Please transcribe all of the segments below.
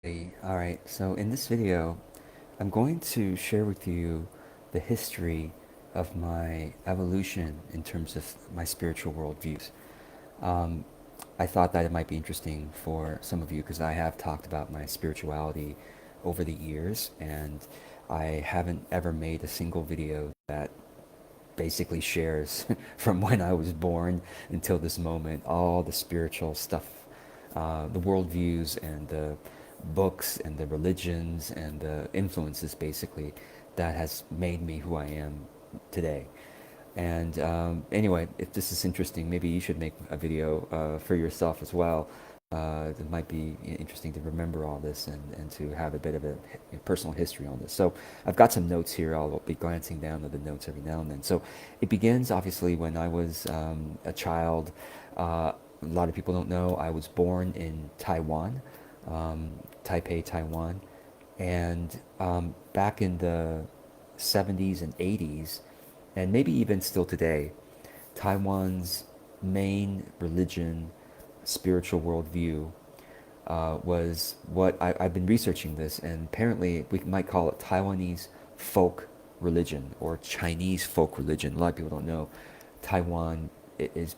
Hey, all right, so in this video, I'm going to share with you the history of my evolution in terms of my spiritual worldviews. Um, I thought that it might be interesting for some of you because I have talked about my spirituality over the years, and I haven't ever made a single video that basically shares from when I was born until this moment, all the spiritual stuff, the worldviews and the books and the religions and the influences basically that has made me who I am today. And anyway, if this is interesting, maybe you should make a video for yourself as well. It might be interesting to remember all this and to have a bit of a personal history on this. So I've got some notes here. I'll be glancing down at the notes every now and then. So it begins obviously when I was a child. A lot of people don't know I was born in Taiwan, Taipei, Taiwan, and back in the 70s and 80s, and maybe even still today, Taiwan's main religion, spiritual worldview, was what I've been researching this, and apparently we might call it Taiwanese folk religion or Chinese folk religion. A lot of people don't know. Taiwan is,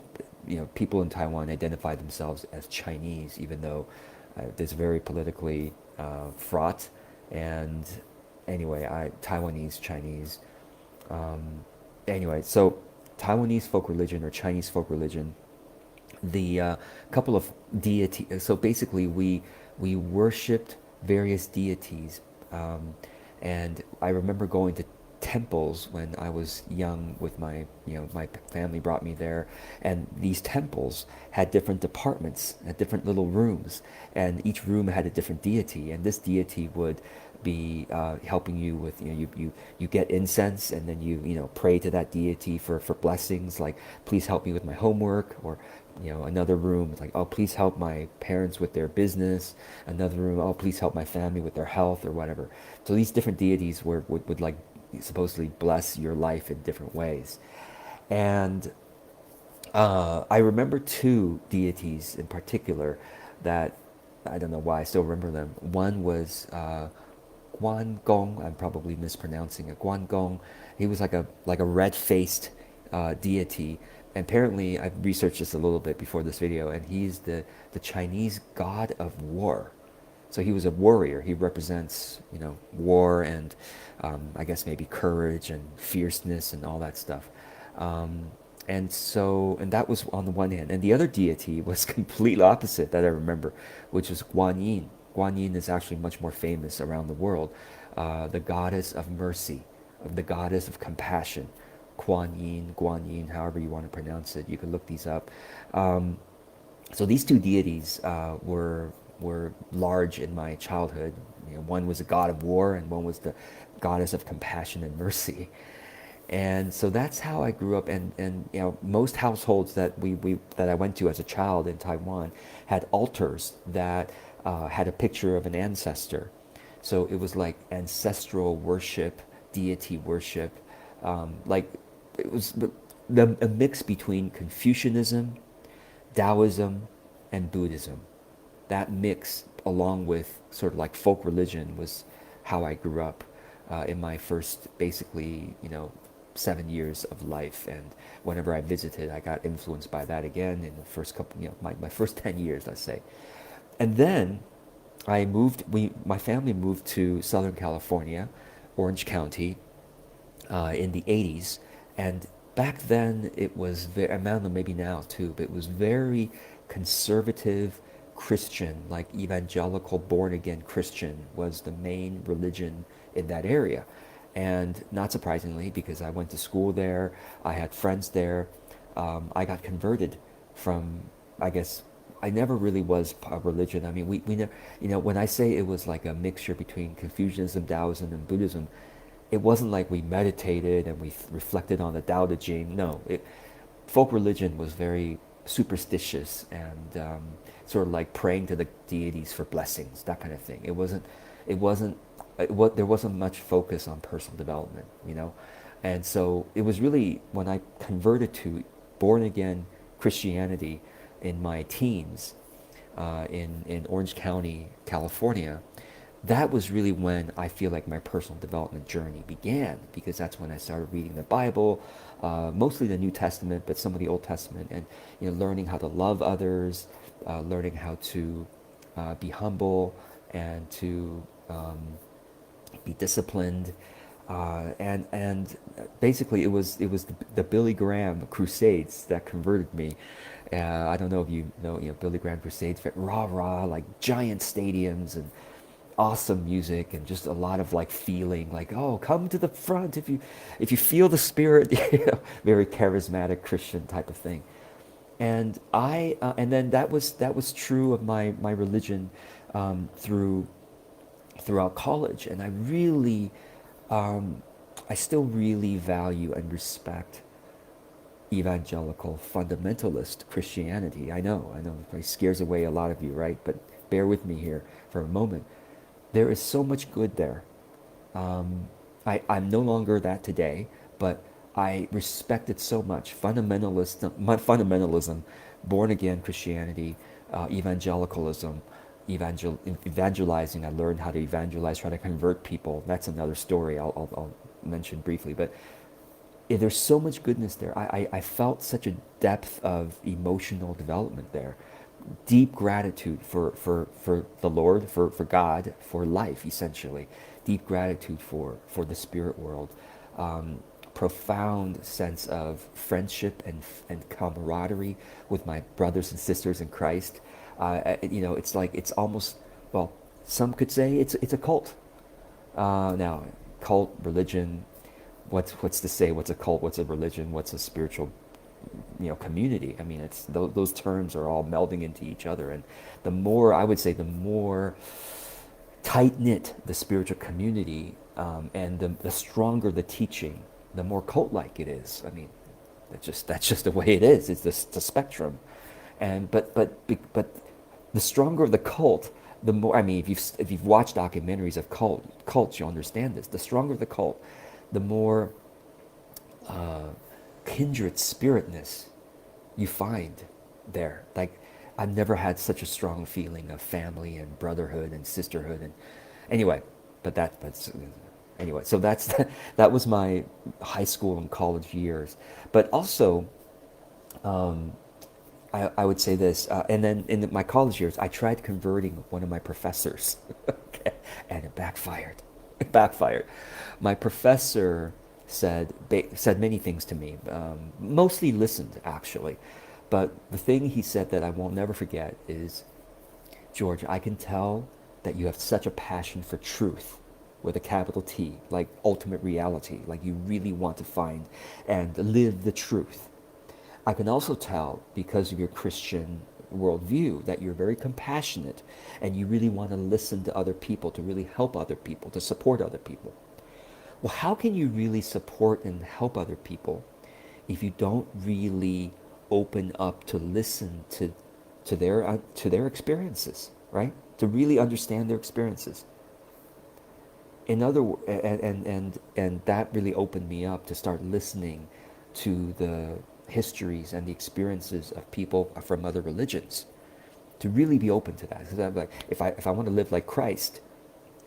people in Taiwan identify themselves as Chinese, even though it's very politically fraught. And anyway, Taiwanese, Chinese. Um, anyway, so Taiwanese folk religion or Chinese folk religion, the couple of deities. So basically, we worshipped various deities, um, and I remember going to temples when I was young with my family brought me there, and these temples had different departments, had different little rooms, and each room had a different deity, and this deity would be helping you with you get incense, and then you pray to that deity for blessings, like please help me with my homework, or another room it's like, oh, please help my parents with their business. Another room, oh, please help my family with their health or whatever. So these different deities would like supposedly bless your life in different ways. And I remember two deities in particular that I don't know why I still remember them. One was Guangong. I'm probably mispronouncing it. Guangong. He was like a red-faced deity. And apparently, I've researched this a little bit before this video, and he's the Chinese god of war. So he was a warrior. He represents, war and I guess maybe courage and fierceness and all that stuff. Um, and that was on the one hand. And the other deity was complete opposite that I remember, which was Guanyin. Guanyin is actually much more famous around the world. The goddess of mercy, of the goddess of compassion. Kuan Yin, Guanyin, however you want to pronounce it. You can look these up. Um, so these two deities were large in my childhood. One was a god of war, and one was the goddess of compassion and mercy. And so that's how I grew up. And most households that I went to as a child in Taiwan had altars that had a picture of an ancestor. So it was like ancestral worship, deity worship, like it was a mix between Confucianism, Taoism, and Buddhism. That mix, along with sort of like folk religion, was how I grew up in my first, basically, 7 years of life. And whenever I visited, I got influenced by that again in the first couple, my first 10 years, let's say. And then my family moved to Southern California, Orange County, in the 80s. And back then it was very, I don't know, maybe now too, but it was very conservative Christian, like evangelical born again Christian was the main religion in that area. And not surprisingly, because I went to school there, I had friends there, I got converted from, I guess, I never really was a religion. I mean, we never, when I say it was like a mixture between Confucianism, Taoism, and Buddhism, it wasn't like we meditated and we reflected on the Tao Te Ching. No, folk religion was very superstitious and sort of like praying to the deities for blessings, that kind of thing. It wasn't, there wasn't much focus on personal development. And so it was really when I converted to born again Christianity in my teens in Orange County, California. that was really when I feel like my personal development journey began, because that's when I started reading the Bible, mostly the New Testament, but some of the Old Testament, and learning how to love others, learning how to be humble and to be disciplined, and basically it was the Billy Graham Crusades that converted me. I don't know if you know, Billy Graham Crusades, rah rah, like giant stadiums and awesome music and just a lot of like feeling, like, oh, come to the front if you feel the spirit, very charismatic Christian type of thing. And and then that was true of my religion, through throughout college, and um, I still really value and respect evangelical fundamentalist Christianity. I know, it scares away a lot of you, right? But bear with me here for a moment. There is so much good there. I'm no longer that today, but I respect it so much. Fundamentalism, born again Christianity, evangelicalism, evangelizing. I learned how to evangelize, try to convert people. That's another story I'll mention briefly. But there's so much goodness there. I felt such a depth of emotional development there. Deep gratitude for the Lord, for God, for life, essentially. Deep gratitude for the spirit world. Profound sense of friendship and camaraderie with my brothers and sisters in Christ. It's like, it's almost, well, some could say it's a cult. Now, cult, religion, what's to say? What's a cult? What's a religion? What's a spiritual, community? I mean, it's those terms are all melding into each other, and the more, I would say, the more tight knit the spiritual community, and the stronger the teaching, the more cult like it is. I mean, that's just the way it is. It's the spectrum, and but the stronger the cult, the more. I mean, if you've watched documentaries of cults, you'll understand this. The stronger the cult, the more kindred spiritness you find there. Like, I've never had such a strong feeling of family and brotherhood and sisterhood. And anyway, that's anyway. So that was my high school and college years. But also, I would say this, and then in my college years, I tried converting one of my professors, okay, and it backfired. It backfired. My professor said many things to me, mostly listened, actually. But the thing he said that I won't never forget is, George, I can tell that you have such a passion for truth, with a capital T, like ultimate reality, like you really want to find and live the truth. I can also tell, because of your Christian worldview, that you're very compassionate and you really want to listen to other people, to really help other people, to support other people. Well, how can you really support and help other people if you don't really open up to listen to their experiences, right? To really understand their experiences. In other words, and that really opened me up to start listening to the histories and the experiences of people from other religions, to really be open to that. Because I'm like, if I want to live like Christ,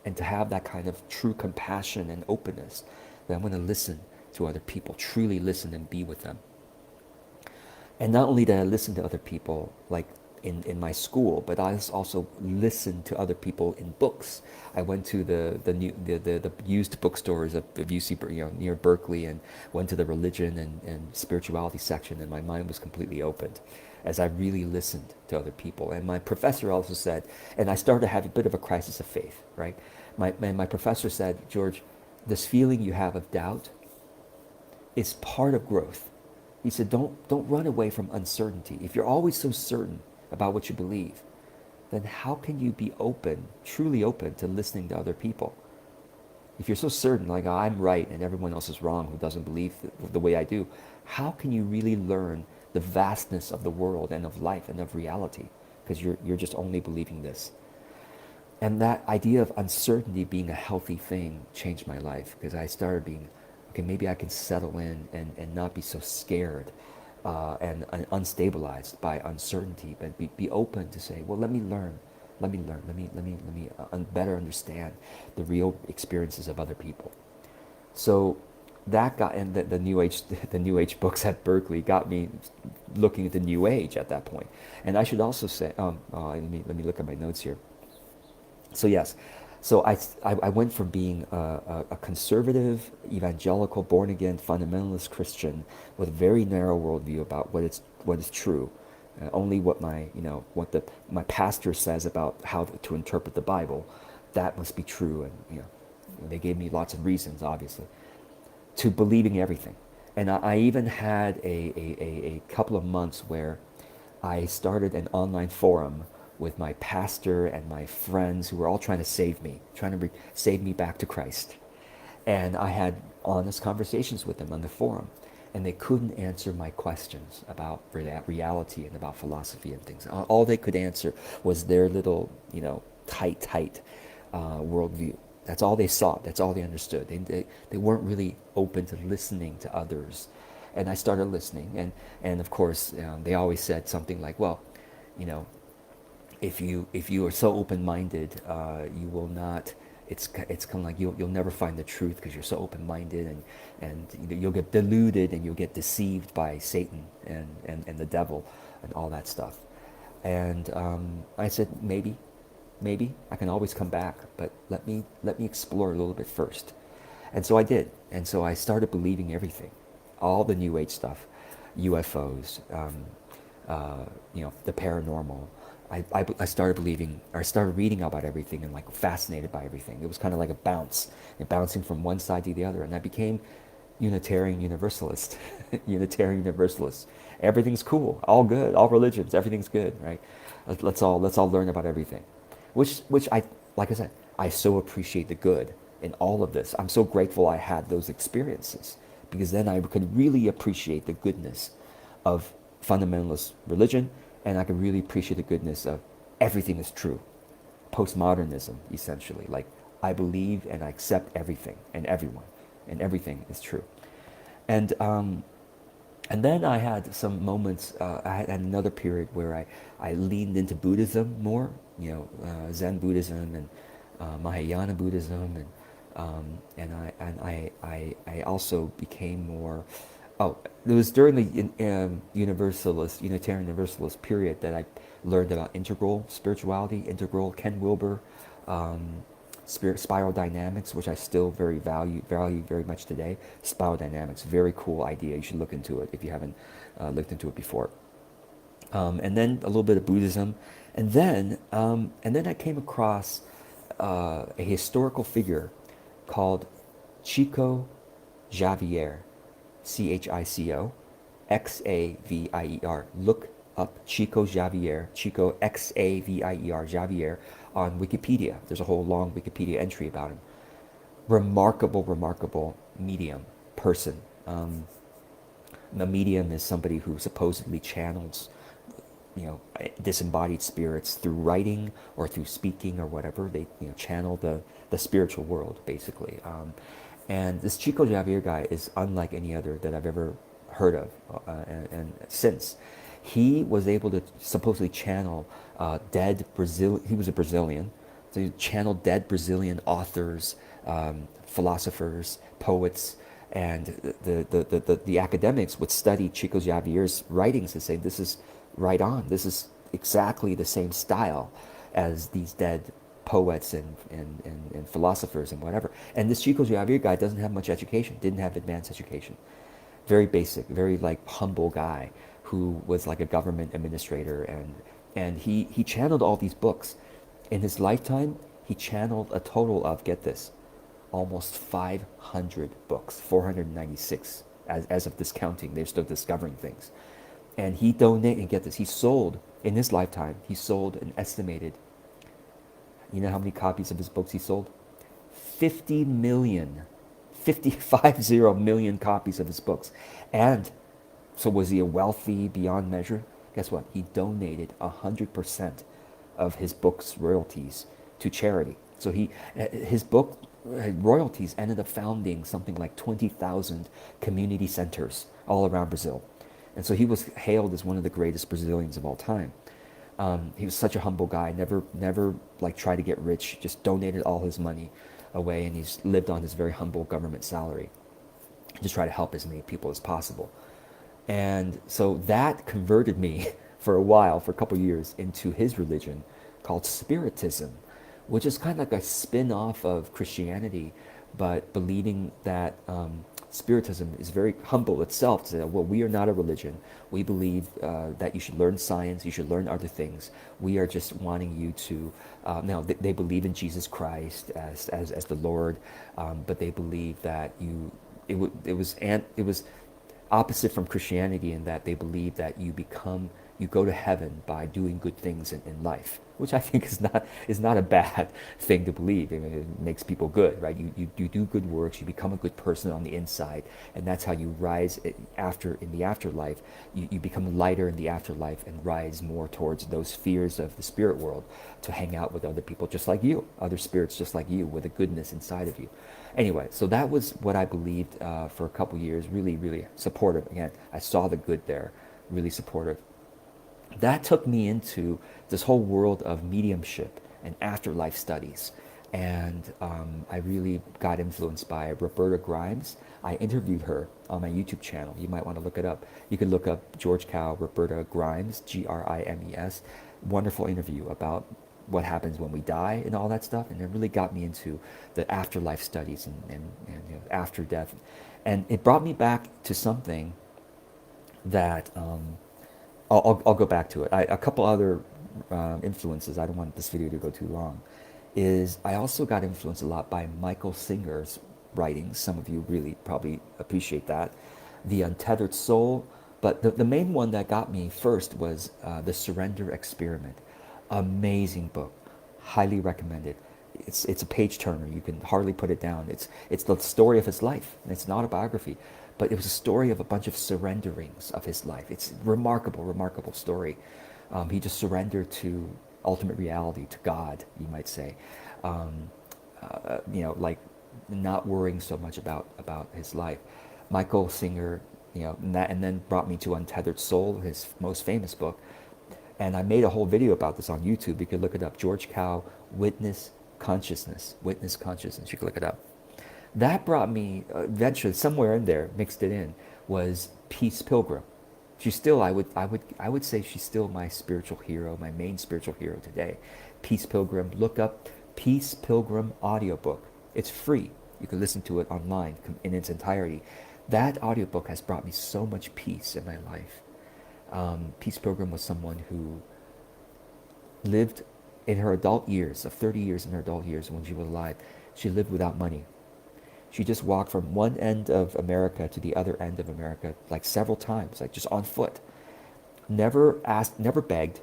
and to have that kind of true compassion and openness, then I'm going to listen to other people, truly listen and be with them. And not only did I listen to other people, like in my school, but I also listened to other people in books. I went to the used bookstores of UC, near Berkeley, and went to the religion and spirituality section, and my mind was completely opened as I really listened to other people. And my professor also said, and I started to have a bit of a crisis of faith, right? My professor said, George, this feeling you have of doubt is part of growth. He said, don't run away from uncertainty. If you're always so certain about what you believe, then how can you be open, truly open to listening to other people? If you're so certain, like, I'm right and everyone else is wrong who doesn't believe the way I do, how can you really learn the vastness of the world and of life and of reality? Because you're just only believing this. And that idea of uncertainty being a healthy thing changed my life, because I started being, okay, maybe I can settle in and not be so scared and unstabilized by uncertainty, but be open to say, well, let me learn Let me learn. Let me better understand the real experiences of other people. So that got, and the New Age, the New Age books at Berkeley got me looking at the New Age at that point. And I should also say, let me look at my notes here. So yes, so I went from being a conservative, evangelical, born again, fundamentalist Christian with a very narrow worldview about what is true, only what my pastor says about how to interpret the Bible, that must be true, and they gave me lots of reasons, obviously, to believing everything. And I even had a couple of months where I started an online forum with my pastor and my friends who were all trying to save me, trying to save me back to Christ. And I had honest conversations with them on the forum. And they couldn't answer my questions about reality and about philosophy and things. All they could answer was their little, tight worldview. That's all they saw. That's all they understood. They weren't really open to listening to others. And I started listening. And of course, they always said something like, well, you know, if you are so open-minded, you will not. It's kind of like you'll never find the truth because you're so open-minded, and you'll get deluded and you'll get deceived by Satan and the devil and all that stuff. And I said, maybe I can always come back, but let me explore a little bit first. And so I did. And so I started believing everything, all the New Age stuff, UFOs, the paranormal. I started believing, or I started reading about everything and like fascinated by everything. It was kind of like a bounce, and bouncing from one side to the other. And I became Unitarian Universalist. Unitarian Universalist. Everything's cool, all good, all religions, everything's good, right? Let's all learn about everything. Which I, like I said, I so appreciate the good in all of this. I'm so grateful I had those experiences, because then I could really appreciate the goodness of fundamentalist religion, and I could really appreciate the goodness of everything is true. Postmodernism, essentially. Like, I believe and I accept everything and everyone, and everything is true. And then I had some moments, I had another period where I leaned into Buddhism more, Zen Buddhism and Mahayana Buddhism, and I also became more. Oh, it was during the Unitarian Universalist period that I learned about integral spirituality, integral Ken Wilber, spiral dynamics, which I still value very much today. Spiral dynamics, very cool idea. You should look into it if you haven't looked into it before. And then a little bit of Buddhism, and then I came across a historical figure called Chico Xavier. Chico Xavier. Look up Chico Xavier, Chico Xavier, Xavier on Wikipedia. There's a whole long Wikipedia entry about him. Remarkable medium person. The medium is somebody who supposedly channels, disembodied spirits through writing or through speaking or whatever. They channel the spiritual world, basically. And this Chico Xavier guy is unlike any other that I've ever heard of, and since. He was able to supposedly channel dead Brazil. He was a Brazilian, so he channeled dead Brazilian authors, philosophers, poets, and the academics would study Chico Xavier's writings and say, this is right on. This is exactly the same style as these dead poets and philosophers and whatever. And this Chico Xavier guy doesn't have much education, didn't have advanced education. Very basic, very like humble guy who was like a government administrator, and he channeled all these books. In his lifetime, he channeled a total of, get this, almost 500 books, 496 as of this counting. They're still discovering things. And he donated, and get this, he sold, in his lifetime, he sold an estimated, you know how many copies of his books he sold? 50 million. 50 million copies of his books. And so was he a wealthy beyond measure? Guess what? He donated 100% of his book's royalties to charity. So his book royalties ended up founding something like 20,000 community centers all around Brazil. And so he was hailed as one of the greatest Brazilians of all time. He was such a humble guy, never like tried to get rich, just donated all his money away, and he's lived on his very humble government salary. Just try to help as many people as possible. And so that converted me for a while, for a couple of years, into his religion called Spiritism, which is kind of like a spin off of Christianity, but believing that Spiritism is very humble itself. To say, well, we are not a religion. We believe that you should learn science, you should learn other things. We are just wanting you to. Now, they believe in Jesus Christ as the Lord, but they believe that you. It was opposite from Christianity in that they believe that you go to heaven by doing good things in life, which I think is not a bad thing to believe. I mean, it makes people good, right? You do good works, you become a good person on the inside, and that's how you rise in the afterlife. You become lighter in the afterlife and rise more towards those spheres of the spirit world to hang out with other people just like you, other spirits just like you, with a goodness inside of you. Anyway, so that was what I believed for a couple years. Really, really supportive. Again, I saw the good there. Really supportive. That took me into this whole world of mediumship and afterlife studies. And I really got influenced by Roberta Grimes. I interviewed her on my YouTube channel. You might want to look it up. You can look up George Cow, Roberta Grimes, Grimes. Wonderful interview about what happens when we die and all that stuff. And it really got me into the afterlife studies and after death. And it brought me back to something that I'll go back to it. A couple other influences, I don't want this video to go too long, is I also got influenced a lot by Michael Singer's writings. Some of you really probably appreciate that. The Untethered Soul. But the main one that got me first was The Surrender Experiment. Amazing book. Highly recommended. It's a page turner. You can hardly put it down. It's the story of his life. It's not a biography, but it was a story of a bunch of surrenderings of his life. It's remarkable, remarkable story. He just surrendered to ultimate reality, to God, you might say. Like not worrying so much about his life. Michael Singer, and then brought me to Untethered Soul, his most famous book. And I made a whole video about this on YouTube. You can look it up. George Cow, Witness Consciousness. Witness Consciousness. You can look it up. That brought me, eventually, somewhere in there, mixed it in, was Peace Pilgrim. She's still, I would say she's still my spiritual hero, my main spiritual hero today. Peace Pilgrim. Look up Peace Pilgrim audiobook. It's free. You can listen to it online in its entirety. That audiobook has brought me so much peace in my life. Peace Pilgrim was someone who lived in her adult years, of 30 years in her adult years when she was alive. She lived without money. She just walked from one end of America to the other end of America like several times, like just on foot. Never asked, never begged,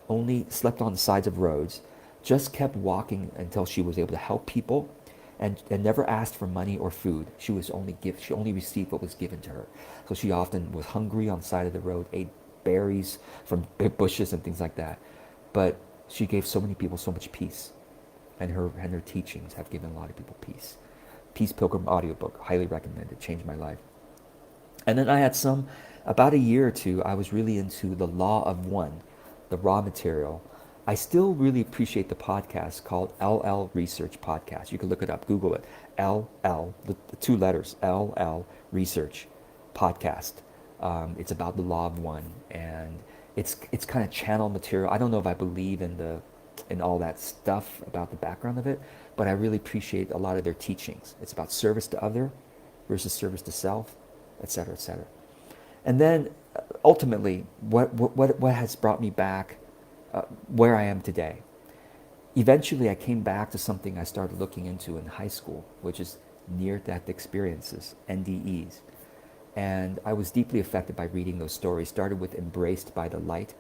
only slept on the sides of roads, just kept walking until she was able to help people, and never asked for money or food. She only received what was given to her. So she often was hungry on the side of the road, ate berries from bushes and things like that. But she gave so many people so much peace, and her teachings have given a lot of people peace. Peace Pilgrim audiobook, highly recommended, changed my life. And then I had about a year or two, I was really into the Law of One, the raw material. I still really appreciate the podcast called LL Research Podcast. You can look it up, Google it. LL, the two letters, LL Research Podcast. It's about the Law of One, and it's kind of channel material. I don't know if I believe in all that stuff about the background of it, but I really appreciate a lot of their teachings. It's about service to other versus service to self, etc., etc. And then ultimately, what has brought me back where I am today? Eventually, I came back to something I started looking into in high school, which is near-death experiences, NDEs. And I was deeply affected by reading those stories. Started with Embraced by the Light.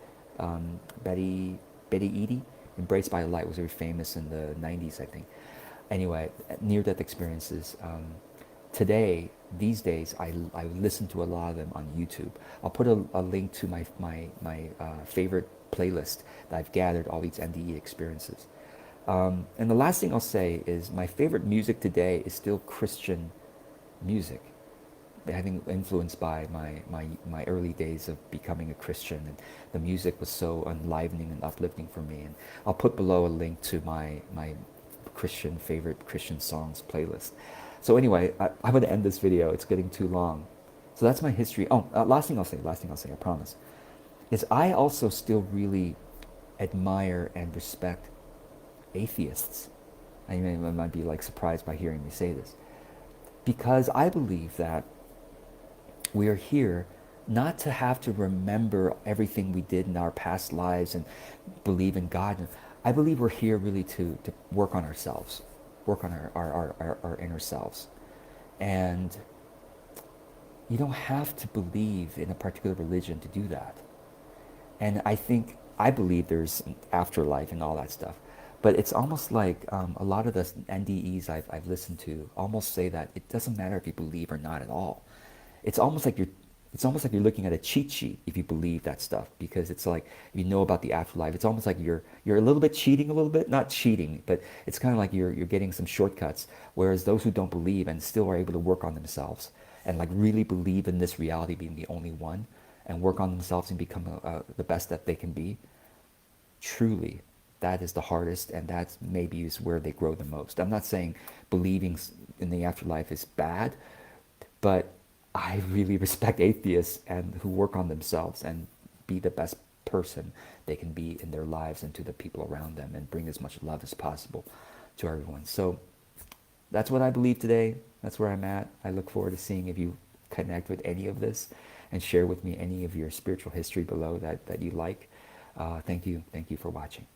Betty Eady, Embraced by the Light was very famous in the 90s, I think. Anyway, near-death experiences. These days, I listen to a lot of them on YouTube. I'll put a link to my favorite playlist that I've gathered all these NDE experiences. And the last thing I'll say is my favorite music today is still Christian music. having influenced by my early days of becoming a Christian, and the music was so enlivening and uplifting for me. And I'll put below a link to my favorite Christian songs playlist. So anyway, I'm going to end this video. It's getting too long. So that's my history. Oh, last thing I'll say, I promise, is I also still really admire and respect atheists. I mean, I might be like surprised by hearing me say this, because I believe that we are here not to have to remember everything we did in our past lives and believe in God. I believe we're here really to work on ourselves, work on our inner selves. And you don't have to believe in a particular religion to do that. And I believe there's an afterlife and all that stuff. But it's almost like a lot of the NDEs I've listened to almost say that it doesn't matter if you believe or not at all. It's almost like you're looking at a cheat sheet if you believe that stuff, because it's like, if you know about the afterlife, it's almost like you're a little bit cheating, a little bit, not cheating, but it's kind of like you're getting some shortcuts. Whereas those who don't believe and still are able to work on themselves and like really believe in this reality being the only one, and work on themselves and become the best that they can be, truly, that is the hardest, and that's maybe is where they grow the most. I'm not saying believing in the afterlife is bad, but I really respect atheists and who work on themselves and be the best person they can be in their lives and to the people around them, and bring as much love as possible to everyone. So that's what I believe today. That's where I'm at. I look forward to seeing if you connect with any of this, and share with me any of your spiritual history below that you like. Thank you. Thank you for watching.